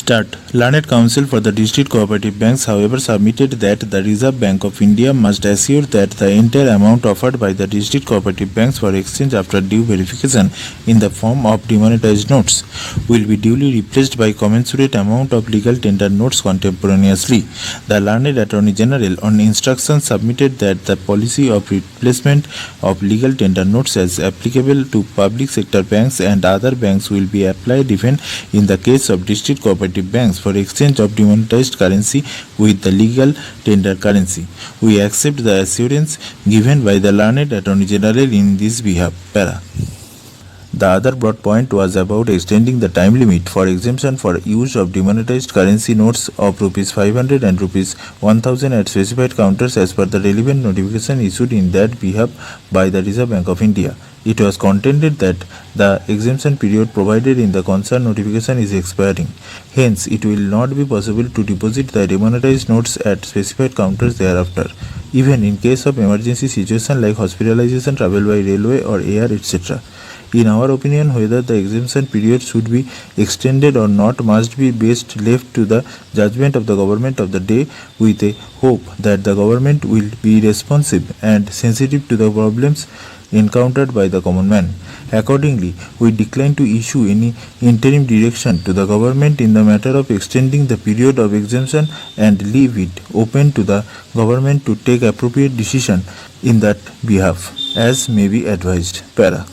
Start. Learned Counsel for the District Cooperative Banks, however, submitted that the Reserve Bank of India must assure that the entire amount offered by the District Cooperative Banks for exchange after due verification in the form of demonetized notes will be duly replaced by commensurate amount of legal tender notes contemporaneously. The Learned Attorney General, on instructions, submitted that the policy of replacement of legal tender notes as applicable to public sector banks and other banks will be applied even in the case of district cooperative banks for exchange of demonetized currency with the legal tender currency. We accept the assurance given by the Learned Attorney General in this behalf. Para. The other broad point was about extending the time limit for exemption for use of demonetized currency notes of Rs 500 and Rs 1000 at specified counters as per the relevant notification issued in that behalf by the Reserve Bank of India. It was contended that the exemption period provided in the concerned notification is expiring. Hence, it will not be possible to deposit the demonetized notes at specified counters thereafter, even in case of emergency situation like hospitalization, travel by railway or air, etc. In our opinion, whether the exemption period should be extended or not must be best left to the judgment of the government of the day, with a hope that the government will be responsive and sensitive to the problems encountered by the common man. Accordingly, we decline to issue any interim direction to the government in the matter of extending the period of exemption and leave it open to the government to take appropriate decision in that behalf, as may be advised. Para.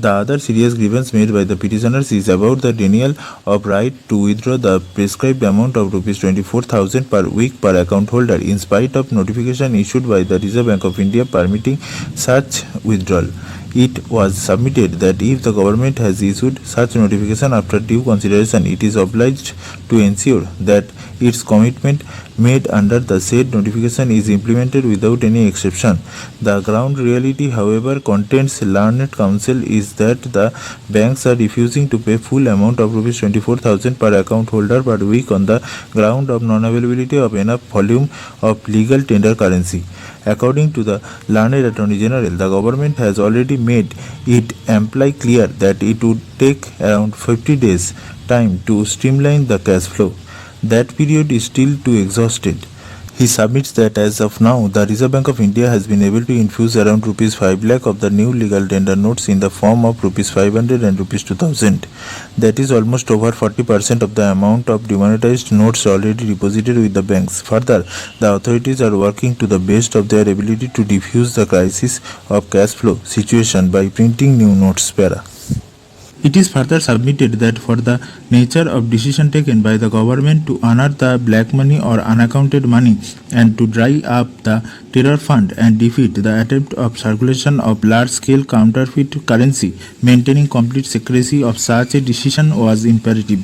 The other serious grievance made by the petitioners is about the denial of right to withdraw the prescribed amount of Rs 24,000 per week per account holder in spite of notification issued by the Reserve Bank of India permitting such withdrawal. It was submitted that if the government has issued such notification after due consideration, it is obliged to ensure that its commitment made under the said notification is implemented without any exception. The ground reality, however, contents Learned Counsel is that the banks are refusing to pay full amount of Rs 24,000 per account holder per week on the ground of non-availability of enough volume of legal tender currency. According to the Learned Attorney General, the government has already made it amply clear that it would take around 50 days time to streamline the cash flow. That period is still too exhausted. He submits that as of now, the Reserve Bank of India has been able to infuse around Rs 5 lakh of the new legal tender notes in the form of Rs 500 and Rs 2000. That is almost over 40% of the amount of demonetized notes already deposited with the banks. Further, the authorities are working to the best of their ability to defuse the crisis of cash flow situation by printing new notes. Para. It is further submitted that for the nature of decision taken by the government to unearth the black money or unaccounted money and to dry up the terror fund and defeat the attempt of circulation of large-scale counterfeit currency, maintaining complete secrecy of such a decision was imperative.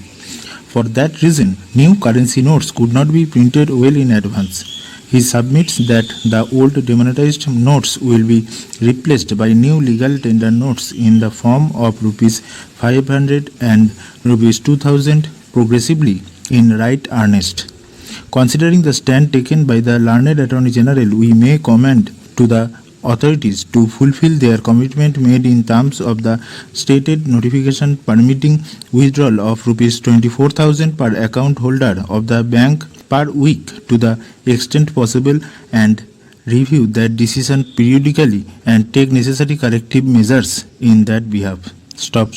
For that reason, new currency notes could not be printed well in advance. He submits that the old demonetized notes will be replaced by new legal tender notes in the form of Rs 500 and Rs 2000 progressively in right earnest. Considering the stand taken by the Learned Attorney General, we may commend to the authorities to fulfill their commitment made in terms of the stated notification permitting withdrawal of Rs 24,000 per account holder of the bank per week to the extent possible and review that decision periodically and take necessary corrective measures in that behalf. Stop.